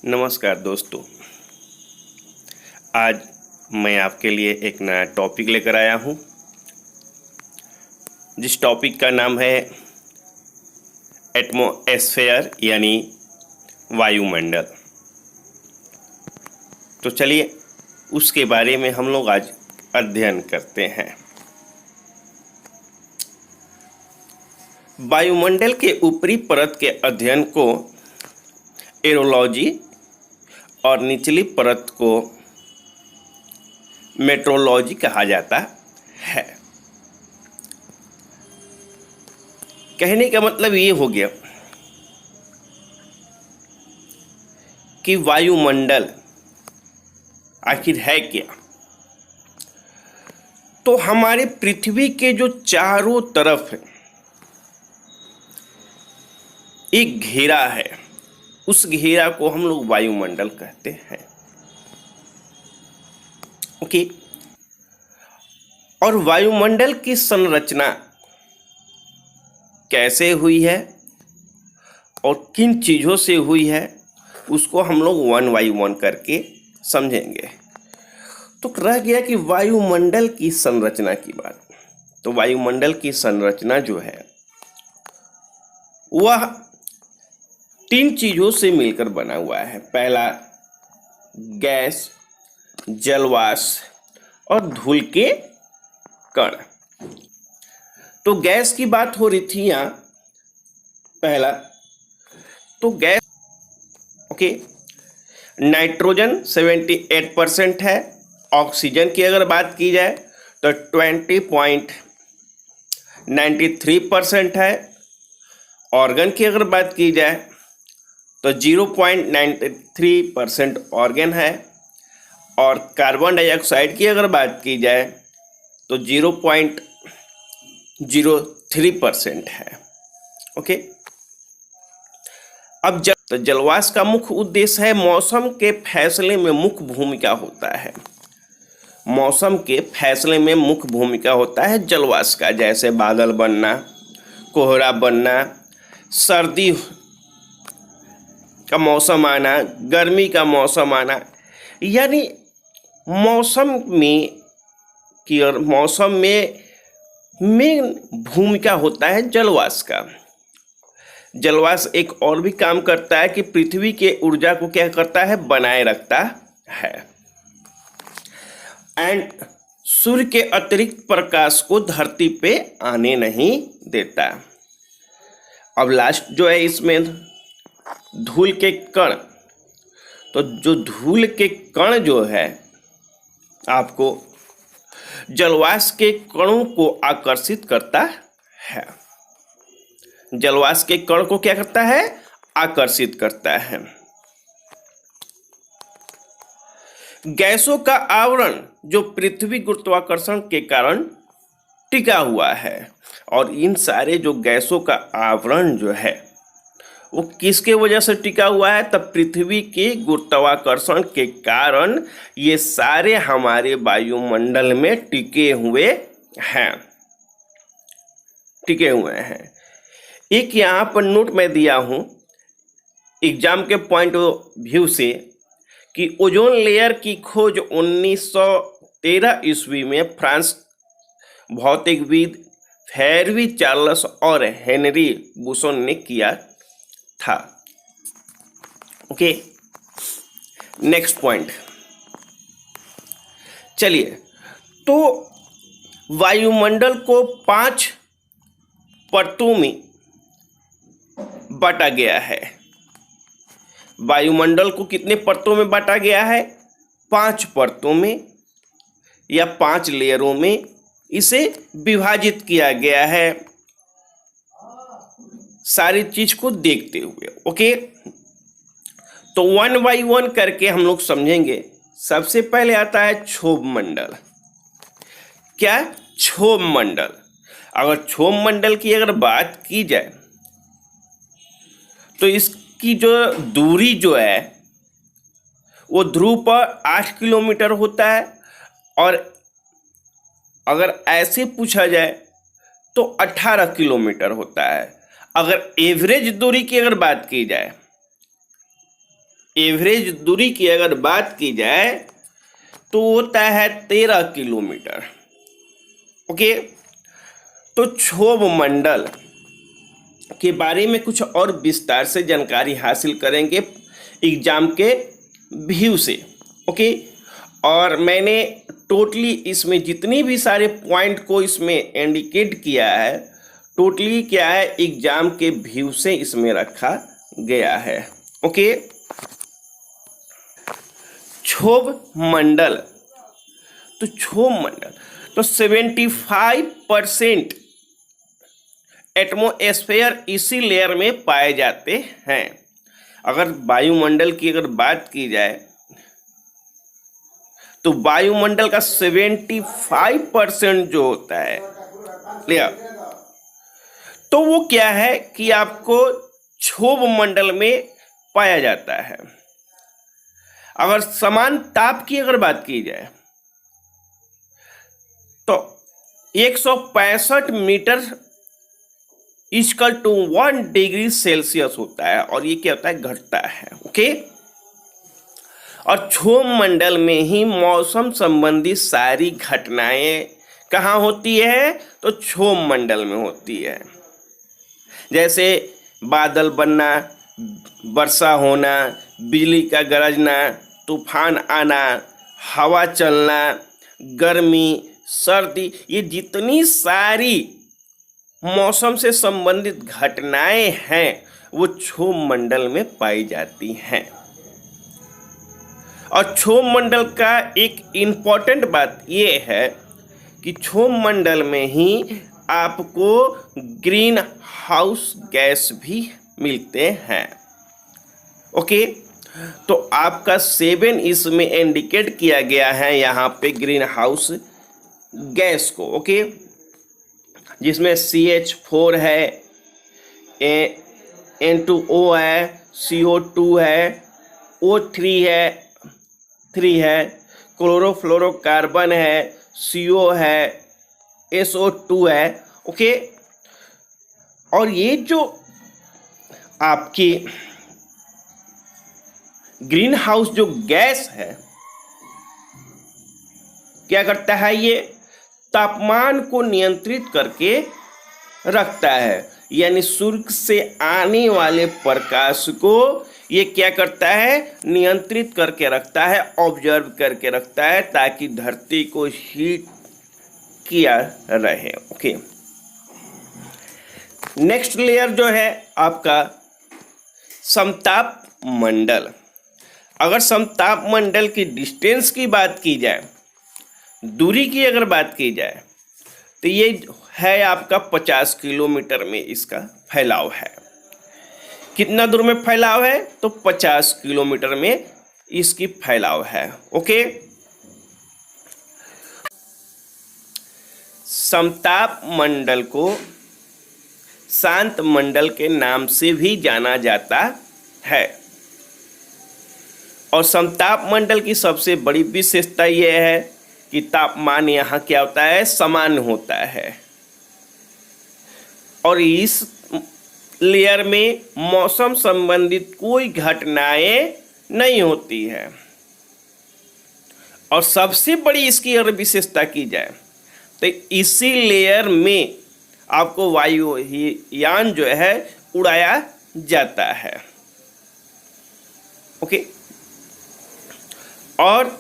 नमस्कार दोस्तों। आज मैं आपके लिए एक नया टॉपिक लेकर आया हूँ, जिस टॉपिक का नाम है एटमॉस्फेयर यानी वायुमंडल। तो चलिए उसके बारे में हम लोग आज अध्ययन करते हैं। वायुमंडल के ऊपरी परत के अध्ययन को एरोलॉजी और निचली परत को मेट्रोलॉजी कहा जाता है। कहने का मतलब ये हो गया कि वायुमंडल आखिर है क्या। तो हमारे पृथ्वी के जो चारों तरफ एक घेरा है, उस घेरा को हम लोग वायुमंडल कहते हैं। ओके। और वायुमंडल की संरचना कैसे हुई है और किन चीज़ों से हुई है, उसको हम लोग वन बाई वन करके समझेंगे। तो रह गया कि वायुमंडल की संरचना की बात। तो वायुमंडल की संरचना जो है वह 3 चीज़ों से मिलकर बना हुआ है। पहला गैस, जलवाष्प और धूल के कण। तो गैस की बात हो रही थी यहाँ। पहला तो गैस, ओके, नाइट्रोजन 78% है। ऑक्सीजन की अगर बात की जाए तो 20.93% है। ऑर्गन की अगर बात की जाए तो 0.93% ऑर्गन है। और कार्बन डाइऑक्साइड की अगर बात की जाए तो 0.03% है। ओके। अब जलवाष्प का मुख्य उद्देश्य है मौसम के फैसले में मुख्य भूमिका होता है। मौसम के फैसले में मुख्य भूमिका होता है जलवाष्प का, जैसे बादल बनना, कोहरा बनना, सर्दी का मौसम आना, गर्मी का मौसम आना। यानी मौसम में मेन भूमिका होता है जलवाष्प का। जलवाष्प एक और भी काम करता है कि पृथ्वी के ऊर्जा को क्या करता है, बनाए रखता है एंड सूर्य के अतिरिक्त प्रकाश को धरती पे आने नहीं देता। अब लास्ट जो है इसमें धूल के कण। तो जो धूल के कण जो है आपको जलवाष्प के कणों को आकर्षित करता है। जलवाष्प के कण को क्या करता है, आकर्षित करता है। गैसों का आवरण जो पृथ्वी गुरुत्वाकर्षण के कारण टिका हुआ है, और इन सारे जो गैसों का आवरण जो है वो किसके वजह से टिका हुआ है, तब पृथ्वी के गुरुत्वाकर्षण के कारण ये सारे हमारे वायुमंडल में टिके हुए हैं। एक यहाँ पर नोट मैं दिया हूँ एग्जाम के पॉइंट ऑफ व्यू से कि ओजोन लेयर की खोज 1913 ईस्वी में फ्रांस भौतिकविद हैरवी चार्ल्स और हेनरी बुसन ने किया था। Okay, next point. चलिए, तो वायुमंडल को 5 परतों में बांटा गया है। वायुमंडल को कितने परतों में बांटा गया है, 5 परतों में या 5 लेयरों में इसे विभाजित किया गया है, सारी चीज को देखते हुए। ओके, तो वन बाई वन करके हम लोग समझेंगे। सबसे पहले आता है क्षोभ मंडल। क्या, क्षोभ मंडल। अगर क्षोभ मंडल की अगर बात की जाए तो इसकी जो दूरी जो है वो ध्रुव पर 8 किलोमीटर होता है, और अगर ऐसे पूछा जाए तो 18 किलोमीटर होता है। अगर एवरेज दूरी की अगर बात की जाए एवरेज दूरी की अगर बात की जाए तो होता है 13 किलोमीटर। ओके, तो क्षोभ मंडल के बारे में कुछ और विस्तार से जानकारी हासिल करेंगे एग्जाम के व्यू से। ओके, और मैंने टोटली इसमें जितनी भी सारे पॉइंट को इसमें इंडिकेट किया है, टोटली क्या है, एग्जाम के व्यू से इसमें रखा गया है। ओके, क्षोभ मंडल, तो क्षोभ मंडल तो 75% एटमॉस्फेयर इसी लेयर में पाए जाते हैं। अगर वायुमंडल की अगर बात की जाए तो वायुमंडल का 75% जो होता है लेयर, तो वो क्या है कि आपको क्षोभ मंडल में पाया जाता है। अगर समान ताप की अगर बात की जाए तो 165 metre equal to 1 degree Celsius होता है, और ये क्या होता है, घटता है। ओके, और क्षोभ मंडल में ही मौसम संबंधी सारी घटनाएं कहाँ होती है, तो क्षोभ मंडल में होती है। जैसे बादल बनना, वर्षा होना, बिजली का गरजना, तूफान आना, हवा चलना, गर्मी, सर्दी, ये जितनी सारी मौसम से संबंधित घटनाएं हैं वो क्षोभ मंडल में पाई जाती हैं। और क्षोभ मंडल का एक इम्पॉर्टेंट बात ये है कि क्षोभ मंडल में ही आपको ग्रीन हाउस गैस भी मिलते हैं। ओके, तो आपका 7 इसमें इंडिकेट किया गया है यहाँ पे ग्रीन हाउस गैस को। ओके, जिसमें CH4 है, N2O है, CO2 है, O3 है, क्लोरोफ्लोरोकार्बन है, CO है, SO2 है। ओके, और ये जो आपकी ग्रीन हाउस जो गैस है क्या करता है, ये तापमान को नियंत्रित करके रखता है, यानी सूर्य से आने वाले प्रकाश को ये क्या करता है, नियंत्रित करके रखता है, ऑब्जर्व करके रखता है, ताकि धरती को हीट किया रहे। ओके, नेक्स्ट लेयर जो है आपका समताप मंडल। अगर समताप मंडल की डिस्टेंस की बात की जाए, दूरी की अगर बात की जाए, तो ये है आपका 50 किलोमीटर में इसका फैलाव है। कितना दूर में फैलाव है, तो 50 किलोमीटर में इसकी फैलाव है। ओके, समताप मंडल को शांत मंडल के नाम से भी जाना जाता है। और समताप मंडल की सबसे बड़ी विशेषता यह है कि तापमान यहाँ क्या होता है, समान होता है, और इस लेयर में मौसम संबंधित कोई घटनाएं नहीं होती है। और सबसे बड़ी इसकी अगर विशेषता की जाए तो इसी लेयर में आपको वायुयान जो है उड़ाया जाता है। ओके, और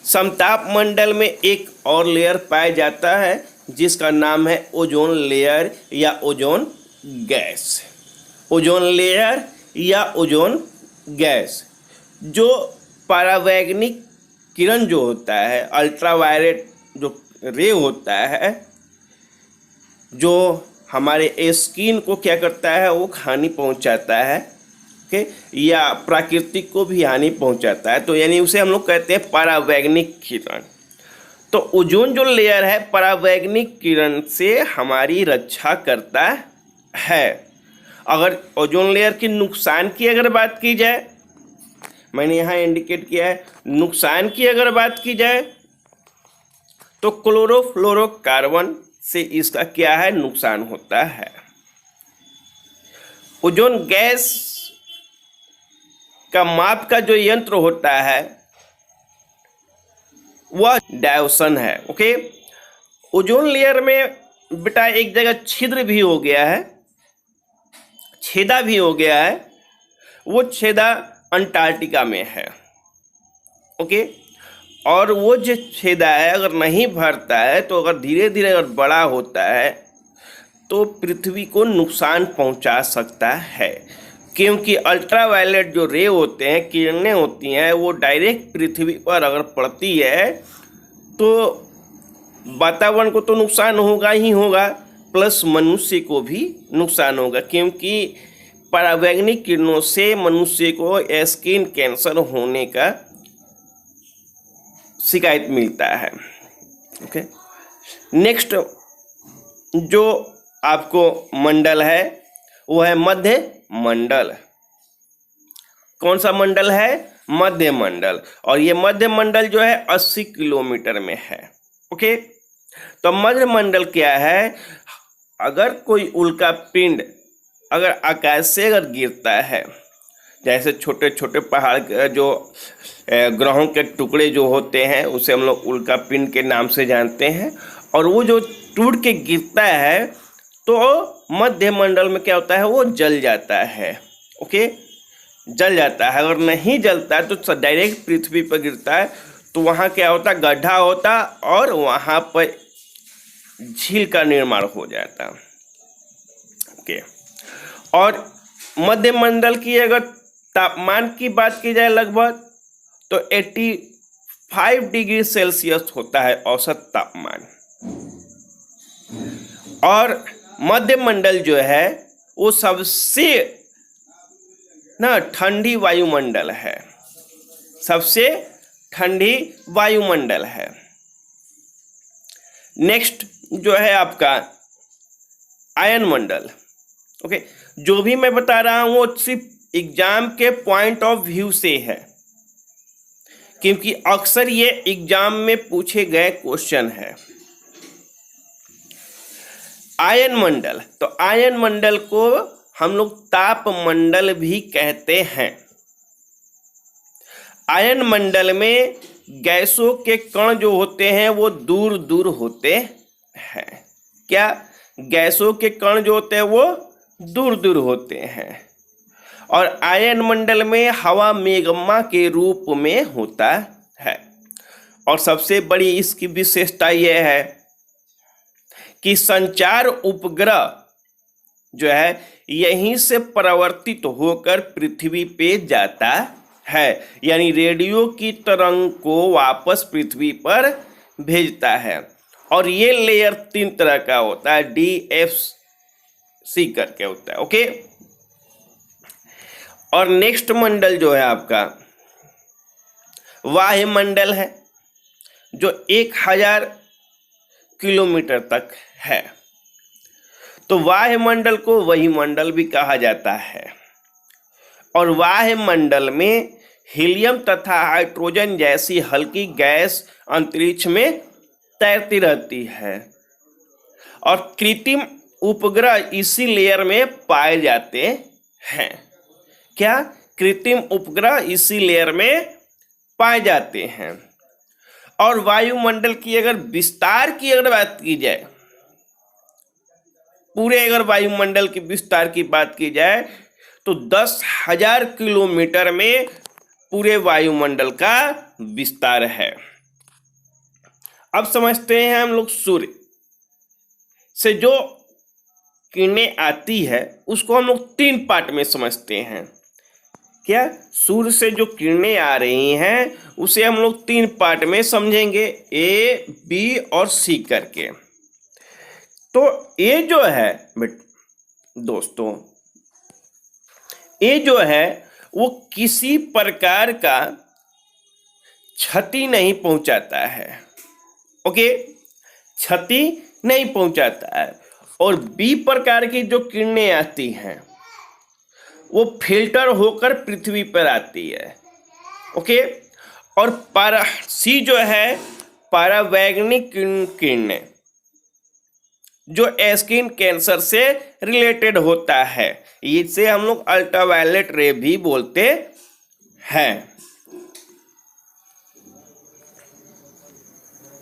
समताप मंडल में एक और लेयर पाया जाता है जिसका नाम है ओजोन लेयर या ओजोन गैस। ओजोन लेयर या ओजोन गैस, जो परावैंगनिक किरण जो होता है, अल्ट्रावायलेट जो रे होता है, जो हमारे स्किन को क्या करता है, वो हानि पहुंचाता है, ओके, या प्राकृतिक को भी हानि पहुंचाता है, तो यानी उसे हम लोग कहते हैं परावैंगनिक किरण। तो ओजोन जो लेयर है परावैंगनिक किरण से हमारी रक्षा करता है। अगर ओजोन लेयर के नुकसान की अगर बात की जाए, मैंने यहाँ इंडिकेट किया है, नुकसान की अगर बात की जाए तो क्लोरोफ्लोरोकार्बन से इसका क्या है, नुकसान होता है। ओजोन गैस का माप का जो यंत्र होता है वह डायोसन है। ओके, ओजोन लेयर में बेटा एक जगह छिद्र भी हो गया है, छेदा भी हो गया है, वो छेदा अंटार्कटिका में है। ओके, और वो जो छेदा है अगर नहीं भरता है तो अगर धीरे धीरे अगर बड़ा होता है तो पृथ्वी को नुकसान पहुंचा सकता है, क्योंकि अल्ट्रावायलेट जो रे होते हैं, किरणें होती हैं, वो डायरेक्ट पृथ्वी पर अगर पड़ती है तो वातावरण को तो नुकसान होगा ही होगा, प्लस मनुष्य को भी नुकसान होगा, क्योंकि परावैंगनिक किरणों से मनुष्य को स्किन कैंसर होने का शिकायत मिलता है। ओके, नेक्स्ट जो आपको मंडल है वो है मध्य मंडल। कौन सा मंडल है? मध्य मंडल। और ये मध्य मंडल जो है 80 किलोमीटर में है। ओके, तो मध्य मंडल क्या है? अगर कोई उल्का पिंड अगर आकाश से अगर गिरता है, जैसे छोटे छोटे पहाड़ जो ग्रहों के टुकड़े जो होते हैं उसे हम लोग उल्का पिंड के नाम से जानते हैं, और वो जो टूट के गिरता है तो मध्य मंडल में क्या होता है? वो जल जाता है। ओके, जल जाता है। अगर नहीं जलता है तो डायरेक्ट पृथ्वी पर गिरता है तो वहाँ क्या होता? गड्ढा होता और वहाँ पर झील का निर्माण हो जाता। ओके, और मध्य मंडल की अगर तापमान की बात की जाए लगभग तो 85 डिग्री सेल्सियस होता है औसत तापमान। और मध्य मंडल जो है वो सबसे ठंडी वायुमंडल है, सबसे ठंडी वायुमंडल है। नेक्स्ट जो है आपका आयन मंडल। ओके, जो भी मैं बता रहा हूं वो सिर्फ एग्जाम के पॉइंट ऑफ व्यू से है, क्योंकि अक्सर ये एग्जाम में पूछे गए क्वेश्चन है। आयन मंडल, तो आयन मंडल को हम लोग ताप मंडल भी कहते हैं। आयन मंडल में गैसों के कण जो होते हैं वो दूर दूर होते हैं। क्या? गैसों के कण जो होते हैं वो दूर दूर होते हैं। और आयन मंडल में हवा मैग्मा के रूप में होता है। और सबसे बड़ी इसकी विशेषता यह है कि संचार उपग्रह जो है यहीं से परावर्तित होकर पृथ्वी पे जाता है, यानी रेडियो की तरंग को वापस पृथ्वी पर भेजता है। और ये लेयर 3 तरह का होता है, DFC करके होता है। ओके, और नेक्स्ट मंडल जो है आपका वायुमंडल है, जो 1000 किलोमीटर तक है। तो वायुमंडल को वही मंडल भी कहा जाता है। और वायुमंडल में हीलियम तथा हाइड्रोजन जैसी हल्की गैस अंतरिक्ष में तैरती रहती है। और कृत्रिम उपग्रह इसी लेयर में पाए जाते हैं। क्या? कृत्रिम उपग्रह इसी लेयर में पाए जाते हैं। और वायुमंडल की अगर विस्तार की अगर बात की जाए, पूरे अगर वायुमंडल के विस्तार की बात की जाए तो 10,000 किलोमीटर में पूरे वायुमंडल का विस्तार है। अब समझते हैं हम लोग सूर्य से जो किरणें आती है उसको हम लोग 3 पार्ट में समझते हैं। क्या? सूर्य से जो किरणें आ रही हैं उसे हम लोग 3 पार्ट में समझेंगे, A, B और C करके। तो ये जो है दोस्तों, ये जो है वो किसी प्रकार का क्षति नहीं पहुंचाता है। ओके, क्षति नहीं पहुंचाता है। और बी प्रकार की जो किरणें आती हैं वो फिल्टर होकर पृथ्वी पर आती है। ओके, और सी जो है परावैंगनिक किरणें, जो स्किन कैंसर से रिलेटेड होता है, इसे हम लोग अल्ट्रावायलेट रे भी बोलते है